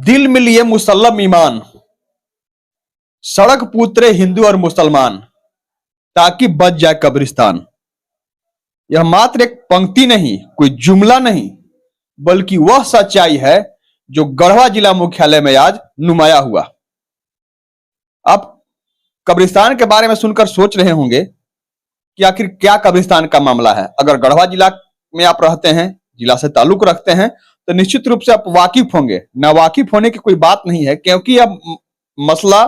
दिल में लिए मुसल्लम ईमान, सड़क पूतरे हिंदू और मुसलमान, ताकि बच जाए कब्रिस्तान। यह मात्र एक पंक्ति नहीं, कोई जुमला नहीं, बल्कि वह सच्चाई है जो गढ़वा जिला मुख्यालय में आज नुमाया हुआ। आप कब्रिस्तान के बारे में सुनकर सोच रहे होंगे कि आखिर क्या कब्रिस्तान का मामला है। अगर गढ़वा जिला में आप रहते हैं, जिला से ताल्लुक रखते हैं, तो निश्चित रूप से आप वाकिफ होंगे। नावाकिफ होने की कोई बात नहीं है, क्योंकि यह मसला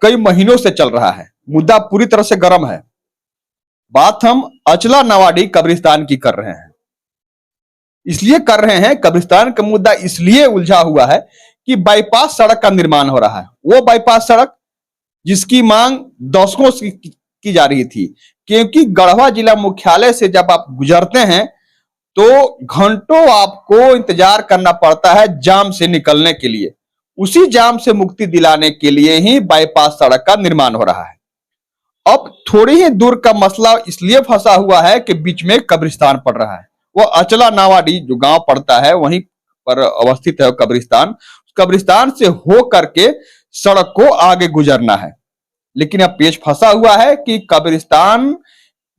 कई महीनों से चल रहा है। मुद्दा पूरी तरह से गर्म है। बात हम अचला नवाडी कब्रिस्तान की कर रहे हैं। इसलिए कर रहे हैं, कब्रिस्तान का मुद्दा इसलिए उलझा हुआ है कि बाईपास सड़क का निर्माण हो रहा है। वो बाईपास सड़क जिसकी मांग दशकों से की जा रही थी, क्योंकि गढ़वा जिला मुख्यालय से जब आप गुजरते हैं तो घंटों आपको इंतजार करना पड़ता है जाम से निकलने के लिए। उसी जाम से मुक्ति दिलाने के लिए ही बाईपास सड़क का निर्माण हो रहा है। अब थोड़ी ही दूर का मसला इसलिए फंसा हुआ है कि बीच में कब्रिस्तान पड़ रहा है। वो अचला नावाडी जो गांव पड़ता है, वहीं पर अवस्थित है कब्रिस्तान। कब्रिस्तान से हो करके सड़क को आगे गुजरना है, लेकिन अब पेच फंसा हुआ है कि कब्रिस्तान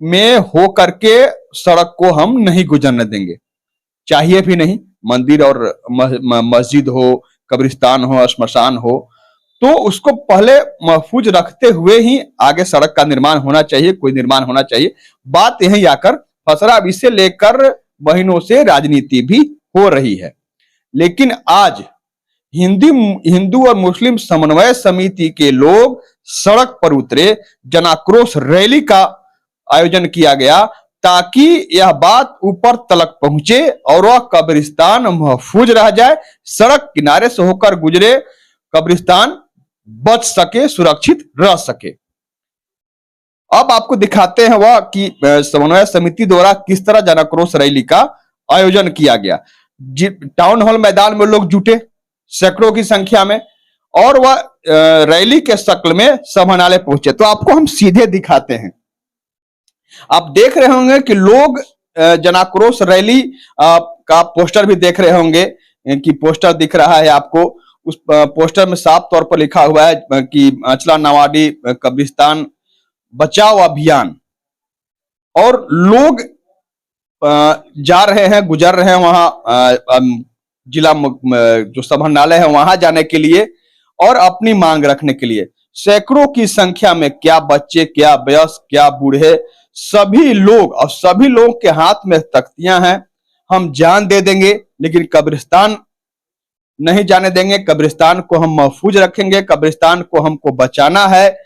में हो करके सड़क को हम नहीं गुजरने देंगे। चाहिए भी नहीं। मंदिर और मस्जिद हो, कब्रिस्तान हो, श्मशान हो, तो उसको पहले महफूज रखते हुए ही आगे सड़क का निर्माण होना चाहिए, कोई निर्माण होना चाहिए। बात यहीं आकर फंस रहा। अब इसे लेकर महीनों से राजनीति भी हो रही है। लेकिन आज हिंदू और मुस्लिम समन्वय समिति के लोग सड़क पर उतरे, जनाक्रोश रैली का आयोजन किया गया ताकि यह बात ऊपर तलक पहुंचे और वह कब्रिस्तान महफूज रह जाए, सड़क किनारे से होकर गुजरे, कब्रिस्तान बच सके, सुरक्षित रह सके। अब आपको दिखाते हैं वह कि समन्वय समिति द्वारा किस तरह जनाक्रोश रैली का आयोजन किया गया। टाउन हॉल मैदान में लोग जुटे सैकड़ों की संख्या में, और वह रैली के शक्ल में समाहरणालय पहुंचे। तो आपको हम सीधे दिखाते हैं। आप देख रहे होंगे कि लोग जनाक्रोश रैली का पोस्टर भी देख रहे होंगे कि पोस्टर दिख रहा है आपको। उस पोस्टर में साफ तौर पर लिखा हुआ है कि अचला नवाडी कब्रिस्तान बचाओ अभियान। और लोग जा रहे हैं, गुजर रहे हैं वहां जिला जो समाहरणालय है वहां जाने के लिए और अपनी मांग रखने के लिए। सैकड़ों की संख्या में, क्या बच्चे, क्या वयस्क, क्या बूढ़े, सभी लोग, और सभी लोगों के हाथ में तख्तियां हैं। हम जान दे देंगे लेकिन कब्रिस्तान नहीं जाने देंगे, कब्रिस्तान को हम महफूज रखेंगे, कब्रिस्तान को हमको बचाना है।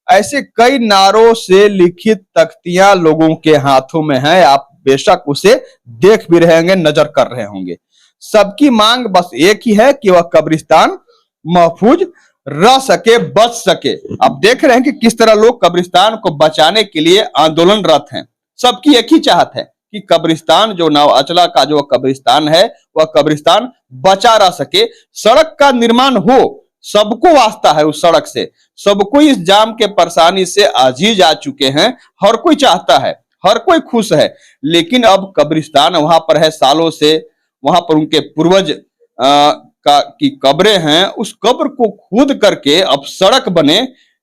ऐसे कई नारों से लिखित तख्तियां लोगों के हाथों में हैं। आप बेशक उसे देख भी रहे होंगे, नजर कर रहे होंगे। सबकी मांग बस एक ही है कि वह कब्रिस्तान महफूज रह सके, बच सके। आप देख रहे हैं कि किस तरह लोग कब्रिस्तान को बचाने के लिए आंदोलनरत हैं। सबकी एक ही चाहत है कि कब्रिस्तान जो नव अचला का जो कब्रिस्तान है वह कब्रिस्तान बचा रह सके, सड़क का निर्माण हो। सबको वास्ता है उस सड़क से, सबको इस जाम के परेशानी से आजीज आ चुके हैं। हर कोई चाहता है, हर कोई खुश है, लेकिन अब कब्रिस्तान वहां पर है सालों से। वहां पर उनके पूर्वज की कब्रें हैं। उस कब्र को खोद करके अब सड़क बने,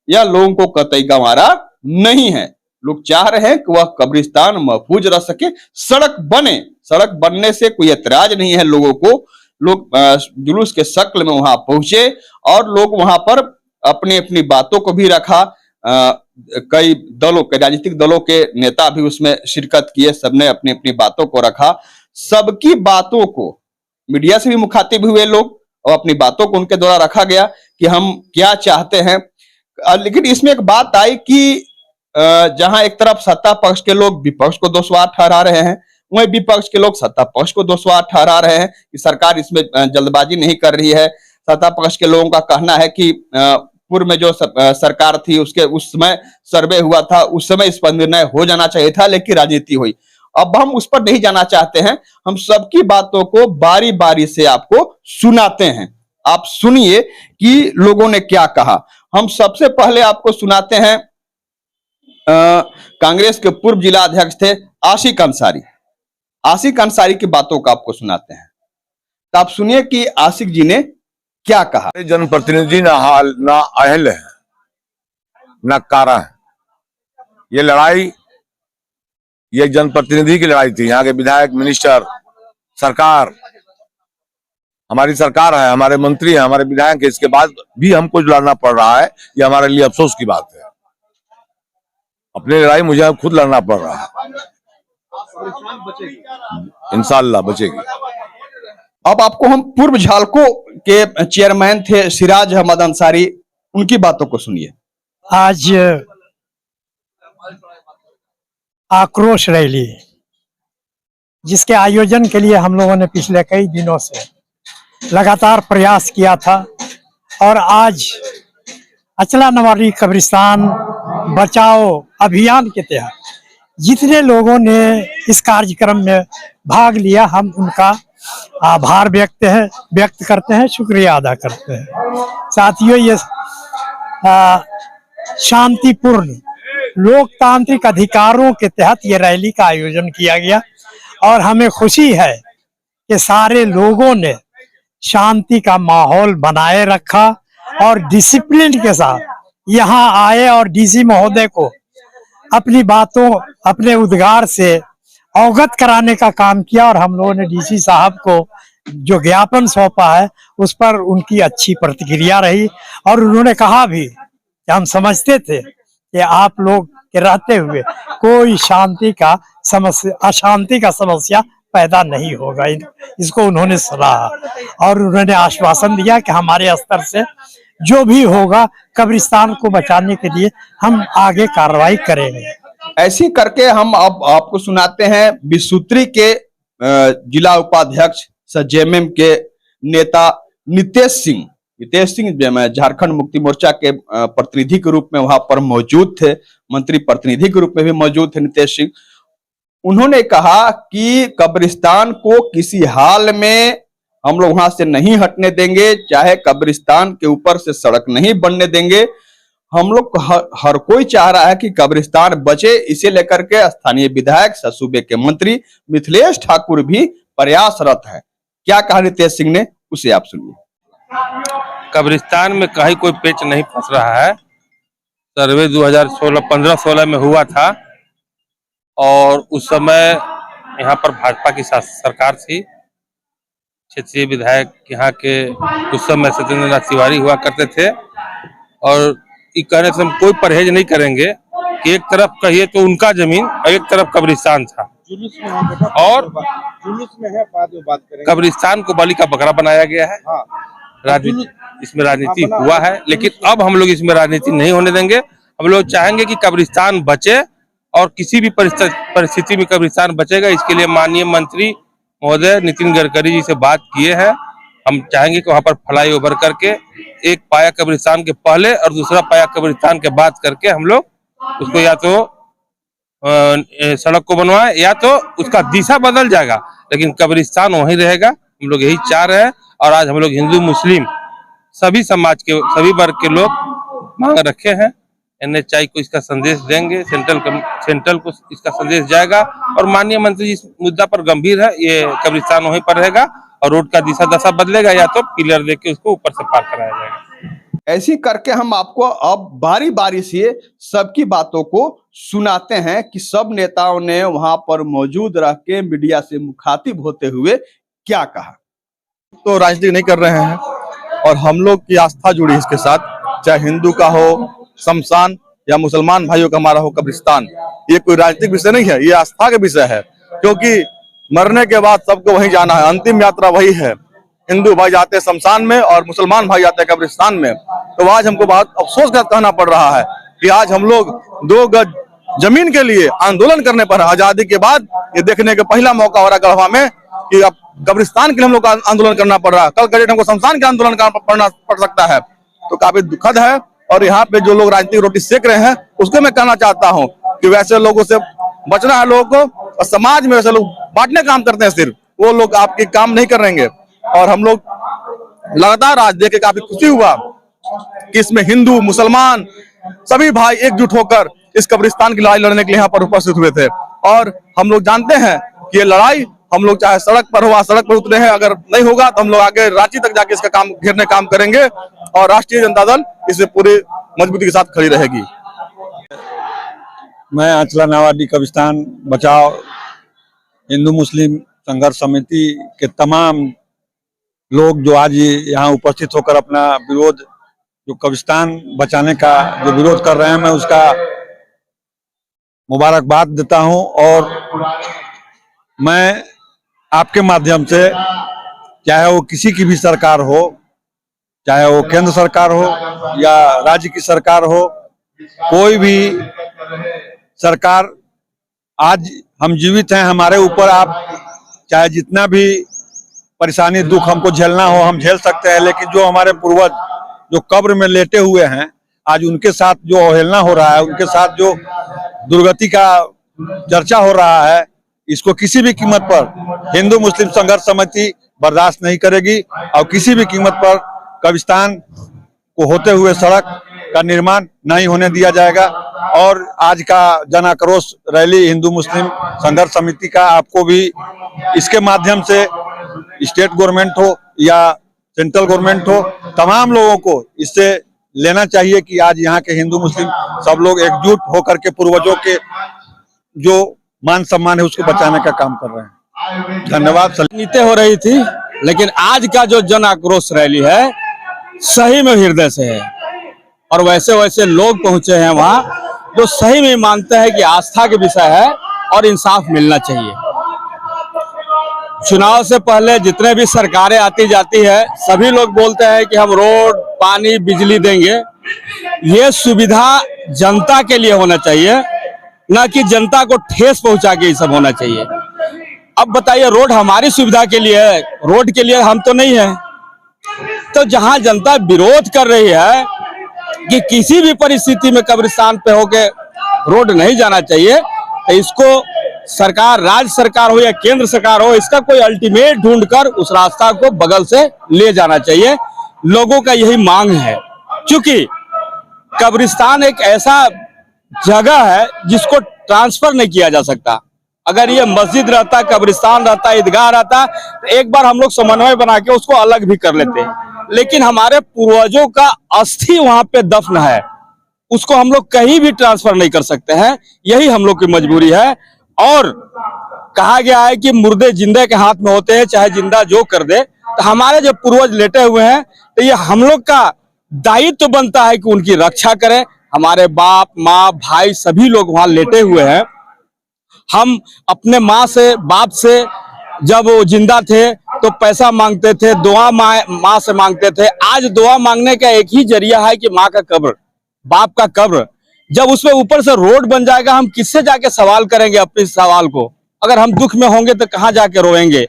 या लोगों को कतई गंवारा नहीं है। लोग चाह रहे हैं कि वह कब्रिस्तान महफूज रह सके, सड़क बने। सड़क बनने से कोई ऐतराज नहीं है लोगों को। लोग जुलूस के शक्ल में वहां पहुंचे और लोग वहां पर अपनी अपनी बातों को भी रखा। कई दलों के, राजनीतिक दलों के नेता भी उसमें शिरकत किए। सबने अपनी अपनी बातों को रखा। सबकी बातों को मीडिया से भी मुखातिब हुए लोग और अपनी बातों को उनके द्वारा रखा गया कि हम क्या चाहते हैं। लेकिन इसमें एक बात आई कि जहां एक तरफ सत्ता पक्ष के लोग विपक्ष को दोषवार ठहरा रहे हैं, वहीं विपक्ष के लोग सत्ता पक्ष को दोषवार ठहरा रहे हैं कि सरकार इसमें जल्दबाजी नहीं कर रही है। सत्ता पक्ष के लोगों का कहना है कि पूर्व में जो सरकार थी उसके उस समय सर्वे हुआ था, उस समय इस पर निर्णय हो जाना चाहिए था, लेकिन राजनीति हुई। अब हम उस पर नहीं जाना चाहते हैं। हम सबकी बातों को बारी बारी से आपको सुनाते हैं। आप सुनिए कि लोगों ने क्या कहा। हम सबसे पहले आपको सुनाते हैं, कांग्रेस के पूर्व जिला अध्यक्ष थे आशिक अंसारी। आशिक अंसारी की बातों को आपको सुनाते हैं। तो आप सुनिए कि आशिक जी ने क्या कहा? जनप्रतिनिधि ना हाल ना अहल है ना कारा है। ये लड़ाई, ये जनप्रतिनिधि की लड़ाई थी। यहाँ के विधायक, मिनिस्टर, सरकार, हमारी सरकार है, हमारे मंत्री हैं, हमारे विधायक हैं, इसके बाद भी हमको जो लड़ना पड़ रहा है, ये हमारे लिए अफसोस की बात है। अपनी लड़ाई मुझे अब खुद लड़ना पड़ रहा है। इंशाअल्लाह बचेगी। अब आपको हम पूर्व झालको के चेयरमैन थे सिराज अहमद अंसारी, उनकी बातों को सुनिए। आज आक्रोश रैली जिसके आयोजन के लिए हम लोगों ने पिछले कई दिनों से लगातार प्रयास किया था और आज अचला नवारी कब्रिस्तान बचाओ अभियान के तहत जितने लोगों ने इस कार्यक्रम में भाग लिया, हम उनका आभार व्यक्त करते हैं, शुक्रिया अदा करते हैं। साथियों, ये शांतिपूर्ण लोकतांत्रिक अधिकारों के तहत ये रैली का आयोजन किया गया और हमें खुशी है कि सारे लोगों ने शांति का माहौल बनाए रखा और डिसिप्लिन के साथ यहाँ आए और डीसी महोदय को अपनी बातों, अपने उद्गार से अवगत कराने का काम किया और हम लोगों ने डीसी साहब को जो ज्ञापन सौंपा है उस पर उनकी अच्छी प्रतिक्रिया रही और उन्होंने कहा भी कि हम समझते थे कि आप लोग के रहते हुए कोई अशांति का समस्या पैदा नहीं होगा। इसको उन्होंने सराहा और उन्होंने आश्वासन दिया कि हमारे स्तर से जो भी होगा कब्रिस्तान को बचाने के लिए हम आगे कार्रवाई करेंगे। ऐसी करके हम अब आपको सुनाते हैं बिसूत्री के जिला उपाध्यक्ष जेएमएम के नेता नितेश सिंह झारखंड मुक्ति मोर्चा के प्रतिनिधि के रूप में वहां पर मौजूद थे, मंत्री प्रतिनिधि के रूप में भी मौजूद थे नितेश सिंह। उन्होंने कहा कि कब्रिस्तान को किसी हाल में हम लोग वहां से नहीं हटने देंगे, चाहे कब्रिस्तान के ऊपर से सड़क नहीं बनने देंगे। हम लोग हर कोई चाह रहा है कि कब्रिस्तान बचे, इसे लेकर के स्थानीय विधायक सूबे के मंत्री मिथिलेश ठाकुर भी प्रयासरत है। क्या कहा नितेश सिंह ने, उसे आप सुनिए। कब्रिस्तान में कहीं कोई पेच नहीं फंस रहा है। सर्वे 2015-16 में हुआ था और उस समय यहाँ पर भाजपा की सरकार थी। क्षेत्रीय विधायक यहाँ के उस समय सत्येंद्र नाथ तिवारी हुआ करते थे और ये कहने से हम कोई परहेज नहीं करेंगे कि एक तरफ कहिए तो उनका जमीन और एक तरफ कब्रिस्तान था और कब्रिस्तान को बलि का बकरा बनाया गया है। इसमें राजनीति हुआ है, लेकिन अब हम लोग इसमें राजनीति नहीं होने देंगे। हम लोग चाहेंगे कि कब्रिस्तान बचे और किसी भी परिस्थिति में कब्रिस्तान बचेगा। इसके लिए माननीय मंत्री महोदय नितिन गडकरी जी से बात किए हैं। हम चाहेंगे कि वहां पर फ्लाईओवर करके एक पाया कब्रिस्तान के पहले और दूसरा पाया कब्रिस्तान के बाद करके हम लोग उसको या तो सड़क को बनवाए या तो उसका दिशा बदल जाएगा, लेकिन कब्रिस्तान वहीं रहेगा। हम लोग यही चाह रहे हैं और आज हम लोग हिंदू मुस्लिम सभी समाज के सभी वर्ग के लोग मांग रखे हैं। NHI को इसका संदेश देंगे, सेंट्रल को इसका संदेश जाएगा और माननीय मंत्री इस मुद्दा पर गंभीर है। ये कब्रिस्तान वहीं पर रहेगा और रोड का दिशा दशा बदलेगा या तो पिलर देके उसको ऊपर से पार कराया जाएगा। ऐसी करके हम आपको अब बारी बारी से सबकी बातों को सुनाते हैं कि सब नेताओं ने वहां पर मौजूद रह के मीडिया से मुखातिब होते हुए क्या कहा। तो राजनीति नहीं कर रहे हैं और हम लोग की आस्था जुड़ी इसके साथ, चाहे हिंदू का हो शमशान या मुसलमान भाइयों का हमारा हो कब्रिस्तान। ये कोई राजनीतिक विषय नहीं है, ये आस्था का विषय है, क्योंकि मरने के बाद सबको वहीं जाना है, अंतिम यात्रा वही है। हिंदू भाई जाते हैं शमशान में और मुसलमान भाई जाते हैं कब्रिस्तान में। तो आज हमको बहुत अफसोस का कहना पड़ रहा है कि आज हम लोग 2 गज जमीन के लिए आंदोलन करने पर आजादी के बाद ये देखने का पहला मौका हो रहा है गढ़वा में कि अब कब्रिस्तान के लिए हम लोग आंदोलन करना पड़ रहा है। कल कल हमको शमशान के आंदोलन करना पड़ सकता है, तो काफी दुखद है। और यहाँ पे जो लोग राजनीतिक रोटी सेक रहे हैं उसको मैं कहना चाहता हूँ कि वैसे लोगों से बचना है लोगों को, और समाज में वैसे लोग बांटने काम करते हैं, सिर्फ वो लोग आपके काम नहीं करेंगे। और हम लोग लगातार आज देख के काफी खुशी हुआ कि इसमें हिंदू मुसलमान सभी भाई एकजुट होकर इस कब्रिस्तान की लड़ाई लड़ने के लिए यहाँ पर उपस्थित हुए थे। और हम लोग जानते हैं कि ये लड़ाई हम लोग चाहे सड़क पर हो, सड़क पर उतरे हैं। अगर नहीं होगा तो हम लोग आगे रांची तक जाके इसका काम घेरने काम करेंगे और राष्ट्रीय जनता दल इसे पूरी मजबूती के साथ खड़ी रहेगी। मैं अंचला नावाडी कब्रिस्तान बचाओ हिंदू मुस्लिम संघर्ष समिति के तमाम लोग जो आज यहाँ उपस्थित होकर अपना विरोध, जो कब्रिस्तान बचाने का जो विरोध कर रहे हैं, मैं उसका मुबारकबाद देता हूं। और मैं आपके माध्यम से, चाहे वो किसी की भी सरकार हो, चाहे वो केंद्र सरकार हो या राज्य की सरकार हो, कोई भी सरकार, आज हम जीवित हैं, हमारे ऊपर आप चाहे जितना भी परेशानी दुख हमको झेलना हो हम झेल सकते हैं, लेकिन जो हमारे पूर्वज जो कब्र में लेटे हुए हैं, आज उनके साथ जो अवहेलना हो रहा है, उनके साथ जो दुर्गति का चर्चा हो रहा है, इसको किसी भी कीमत पर हिंदू मुस्लिम संघर्ष समिति बर्दाश्त नहीं करेगी और किसी भी कीमत पर कब्रिस्तान को होते हुए सड़क का निर्माण नहीं होने दिया जाएगा। और आज का जन आक्रोश रैली हिंदू मुस्लिम संघर्ष समिति का आपको भी इसके माध्यम से स्टेट गवर्नमेंट हो या सेंट्रल गवर्नमेंट हो, तमाम लोगों को इससे लेना चाहिए कि आज यहाँ के हिंदू मुस्लिम सब लोग एकजुट होकर के पूर्वजों के जो मान सम्मान है उसको बचाने का काम कर रहे हैं। धन्यवाद। राजनीति हो रही थी, लेकिन आज का जो जन आक्रोश रैली है सही में हृदय से है और वैसे वैसे लोग पहुंचे हैं वहां जो सही में मानते हैं कि आस्था के विषय है और इंसाफ मिलना चाहिए। चुनाव से पहले जितने भी सरकारें आती जाती है, सभी लोग बोलते हैं कि हम रोड, पानी, बिजली देंगे। ये सुविधा जनता के लिए होना चाहिए, ना कि जनता को ठेस पहुंचा के ये सब होना चाहिए। अब बताइए, रोड हमारी सुविधा के लिए है, रोड के लिए हम तो नहीं है। तो जहां जनता विरोध कर रही है कि किसी भी परिस्थिति में कब्रिस्तान पे होके रोड नहीं जाना चाहिए, तो इसको सरकार, राज्य सरकार हो या केंद्र सरकार हो, इसका कोई अल्टीमेट ढूंढकर उस रास्ता को बगल से ले जाना चाहिए। लोगों का यही मांग है, क्योंकि कब्रिस्तान एक ऐसा जगह है जिसको ट्रांसफर नहीं किया जा सकता। अगर ये मस्जिद रहता, कब्रिस्तान रहता, ईदगाह रहता, तो एक बार हम लोग समन्वय बना के उसको अलग भी कर लेते, लेकिन हमारे पूर्वजों का अस्थि वहां पे दफन है, उसको हम लोग कहीं भी ट्रांसफर नहीं कर सकते हैं। यही हम लोग की मजबूरी है। और कहा गया है कि मुर्दे जिंदे के हाथ में होते हैं, चाहे जिंदा जो कर दे। तो हमारे जो पूर्वज लेटे हुए हैं, तो ये हम लोग का दायित्व बनता है कि उनकी रक्षा करें। हमारे बाप, माँ, भाई सभी लोग वहां लेटे हुए हैं। हम अपने माँ से, बाप से जब वो जिंदा थे तो पैसा मांगते थे, दुआ माँ से मांगते थे। आज दुआ मांगने का एक ही जरिया है कि माँ का कब्र, बाप का कब्र। जब उसमें ऊपर से रोड बन जाएगा, हम किससे जाके सवाल करेंगे अपने सवाल को? अगर हम दुख में होंगे तो कहाँ जाके रोएंगे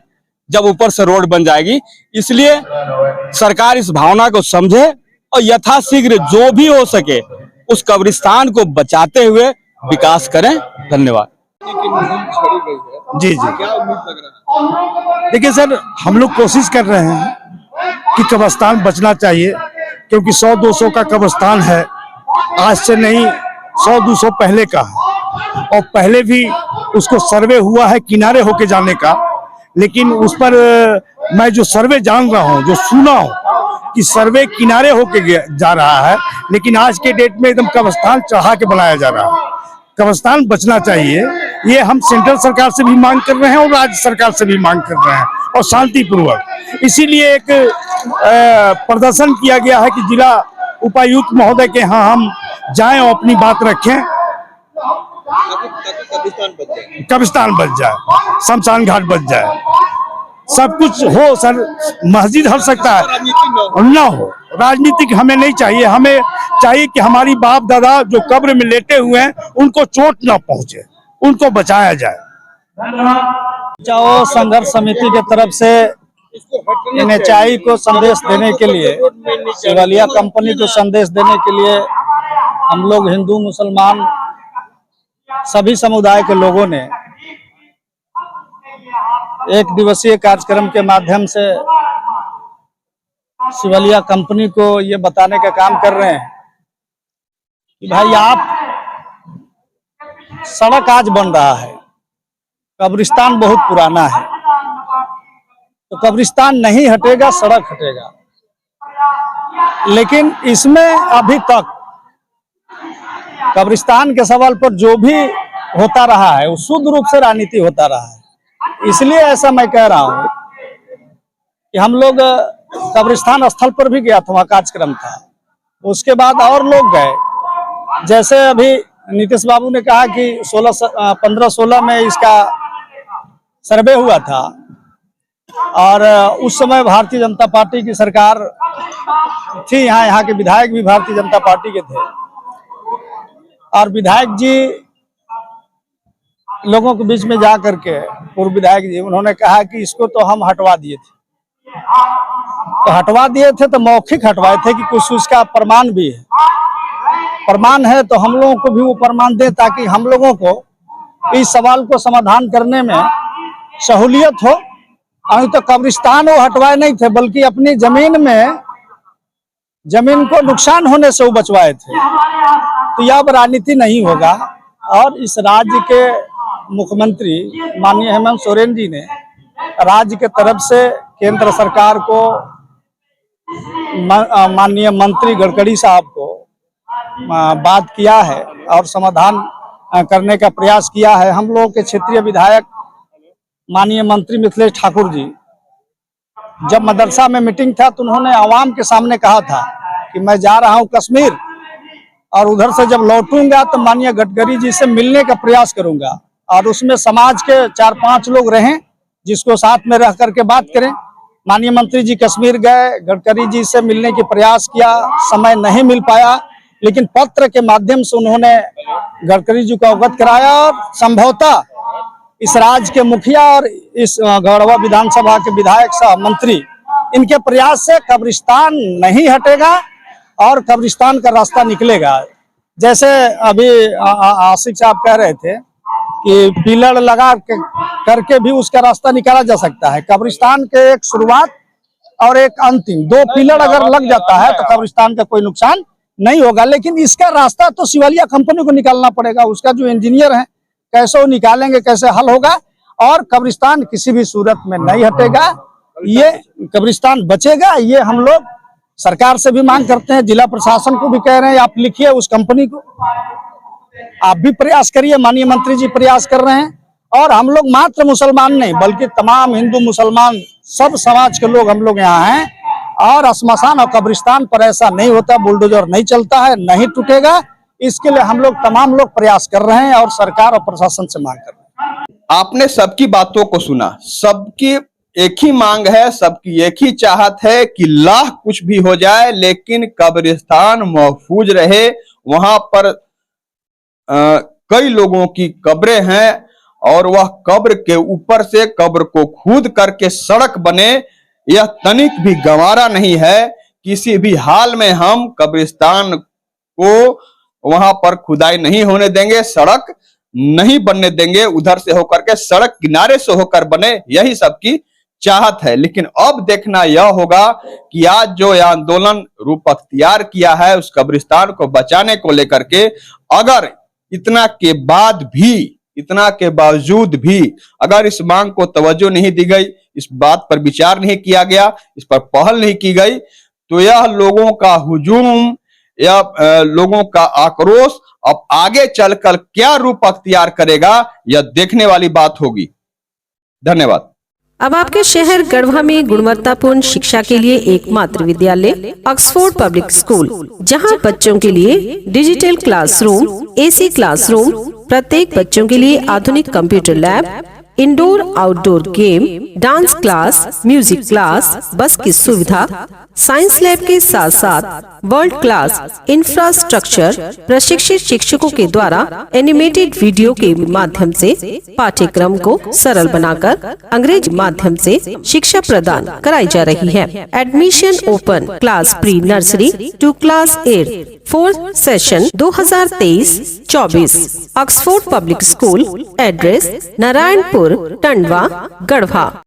जब ऊपर से रोड बन जाएगी? इसलिए सरकार इस भावना को समझे और यथाशीघ्र जो भी हो सके उस कब्रिस्तान को बचाते हुए विकास करें। धन्यवाद। जी जी, क्या उम्मीद लग रहा है? देखिए सर, हम लोग कोशिश कर रहे हैं कि कब्रिस्तान बचना चाहिए, क्योंकि 100-200 का कब्रिस्तान है, आज से नहीं 100-200 पहले का है। और पहले भी उसको सर्वे हुआ है किनारे होके जाने का, लेकिन उस पर मैं जो सर्वे जान रहा हूँ, जो सुना हूँ कि सर्वे किनारे होके जा रहा है, लेकिन आज के डेट में एकदम कब्रिस्तान चढ़ा के बनाया जा रहा है। कब्रिस्तान बचना चाहिए, ये हम सेंट्रल सरकार से भी मांग कर रहे हैं और राज्य सरकार से भी मांग कर रहे हैं, और शांतिपूर्वक। इसीलिए एक प्रदर्शन किया गया है कि जिला उपायुक्त महोदय के यहाँ हम जाएं और अपनी बात रखें, कब्रिस्तान बच जाए, शमशान घाट बच जाए, सब कुछ हो सर। मस्जिद हट सकता है, ना हो राजनीतिक हमें नहीं चाहिए। हमें चाहिए कि हमारी बाप दादा जो कब्र में लेटे हुए हैं उनको चोट ना पहुंचे, उनको बचाया जाए। बचाओ संघर्ष समिति के तरफ से NHI को संदेश देने के लिए, शिवालिया कंपनी को संदेश देने के लिए हम लोग हिंदू मुसलमान सभी समुदाय के लोगों ने एक दिवसीय कार्यक्रम के माध्यम से शिवालिया कंपनी को ये बताने का काम कर रहे हैं कि भाई, आप सड़क आज बन रहा है, कब्रिस्तान बहुत पुराना है, तो कब्रिस्तान नहीं हटेगा, सड़क हटेगा। लेकिन इसमें अभी तक कब्रिस्तान के सवाल पर जो भी होता रहा है वो शुद्ध रूप से राजनीति होता रहा है। इसलिए ऐसा मैं कह रहा हूं कि हम लोग कब्रिस्तान स्थल पर भी गया था, वहाँ कार्यक्रम था, उसके बाद और लोग गए। जैसे अभी नीतीश बाबू ने कहा कि 15-16 में इसका सर्वे हुआ था और उस समय भारतीय जनता पार्टी की सरकार थी, यहाँ के विधायक भी भारतीय जनता पार्टी के थे और विधायक जी लोगों के बीच में जा करके, पूर्व विधायक जी, उन्होंने कहा कि इसको तो हम हटवा दिए थे। तो हटवा दिए थे तो मौखिक हटवाए थे कि कुछ उसका प्रमाण भी है, प्रमाण है तो हम लोगों को भी वो प्रमाण दे ताकि हम लोगों को इस सवाल को समाधान करने में सहूलियत हो। अभी तो कब्रिस्तान वो हटवाए नहीं थे, बल्कि अपनी जमीन को नुकसान होने से वो बचवाए थे। तो यह अब राजनीति नहीं होगा। और इस राज्य के मुख्यमंत्री माननीय हेमंत सोरेन जी ने राज्य के तरफ से केंद्र सरकार को, माननीय मंत्री गडकरी साहब को बात किया है और समाधान करने का प्रयास किया है। हम लोगों के क्षेत्रीय विधायक माननीय मंत्री मिथिलेश ठाकुर जी, जब मदरसा में मीटिंग था तो उन्होंने आवाम के सामने कहा था कि मैं जा रहा हूं कश्मीर और उधर से जब लौटूंगा तो माननीय गडकरी जी से मिलने का प्रयास करूंगा और उसमें समाज के 4-5 लोग रहें जिसको साथ में रह करके बात करें। माननीय मंत्री जी कश्मीर गए, गडकरी जी से मिलने की प्रयास किया, समय नहीं मिल पाया, लेकिन पत्र के माध्यम से उन्होंने गडकरी जी को अवगत कराया और संभवतः इस राज्य के मुखिया और इस गढ़वा विधानसभा के विधायक सह मंत्री, इनके प्रयास से कब्रिस्तान नहीं हटेगा और कब्रिस्तान का रास्ता निकलेगा। जैसे अभी आशिक साहब कह रहे थे कि पिलर लगा करके भी उसका रास्ता निकाला जा सकता है। कब्रिस्तान के एक शुरुआत और एक अंतिम 2 पिलर अगर लग जाता है तो कब्रिस्तान का कोई नुकसान नहीं होगा। लेकिन इसका रास्ता तो सिवालिया कंपनी को निकालना पड़ेगा, उसका जो इंजीनियर है कैसे वो निकालेंगे, कैसे हल होगा। और कब्रिस्तान किसी भी सूरत में नहीं हटेगा, ये कब्रिस्तान बचेगा। ये हम लोग सरकार से भी मांग करते हैं, जिला प्रशासन को भी कह रहे हैं आप लिखिए उस कंपनी को, आप भी प्रयास करिए, माननीय मंत्री जी प्रयास कर रहे हैं। और हम लोग मात्र मुसलमान नहीं बल्कि तमाम हिंदू मुसलमान सब समाज के लोग हम लोग यहाँ हैं। और श्मशान और कब्रिस्तान पर ऐसा नहीं होता, बुलडोजर नहीं चलता है, नहीं टूटेगा। इसके लिए हम लोग तमाम लोग प्रयास कर रहे हैं और सरकार और प्रशासन से मांग कर रहे हैं। आपने सबकी बातों को सुना, सबकी एक ही मांग है, सबकी एक ही चाहत है कि लाख कुछ भी हो जाए लेकिन कब्रिस्तान महफूज रहे। वहां पर कई लोगों की कब्रें हैं और वह कब्र के ऊपर से कब्र को खोद करके सड़क बने, यह तनिक भी गंवारा नहीं है। किसी भी हाल में हम कब्रिस्तान को वहां पर खुदाई नहीं होने देंगे, सड़क नहीं बनने देंगे, उधर से होकर के सड़क किनारे से होकर बने, यही सबकी चाहत है। लेकिन अब देखना यह होगा कि आज जो आंदोलन रूप अख्तियार किया है उस कब्रिस्तान को बचाने को लेकर के, अगर इतना के बावजूद भी अगर इस मांग को तवज्जो नहीं दी गई, इस बात पर विचार नहीं किया गया, इस पर पहल नहीं की गई, तो यह लोगों का हुजूम या लोगों का आक्रोश अब आगे चलकर क्या रूप अख्तियार करेगा, यह देखने वाली बात होगी। धन्यवाद। अब आपके शहर गढ़वा में गुणवत्तापूर्ण शिक्षा के लिए एकमात्र विद्यालय ऑक्सफोर्ड पब्लिक स्कूल, जहां बच्चों के लिए डिजिटल क्लासरूम, एसी क्लासरूम, प्रत्येक बच्चों के लिए आधुनिक computer lab, indoor outdoor game, dance class, music class, बस की सुविधा, साइंस लैब के साथ साथ वर्ल्ड क्लास इंफ्रास्ट्रक्चर, प्रशिक्षित शिक्षकों के द्वारा एनिमेटेड वीडियो के माध्यम से पाठ्यक्रम को सरल बनाकर अंग्रेजी माध्यम से शिक्षा प्रदान कराई जा रही है। Admission open. Class pre nursery to class 8, 4th session 2023-24। Oxford public school, address Narayanpur, Tandwa, Garhwa.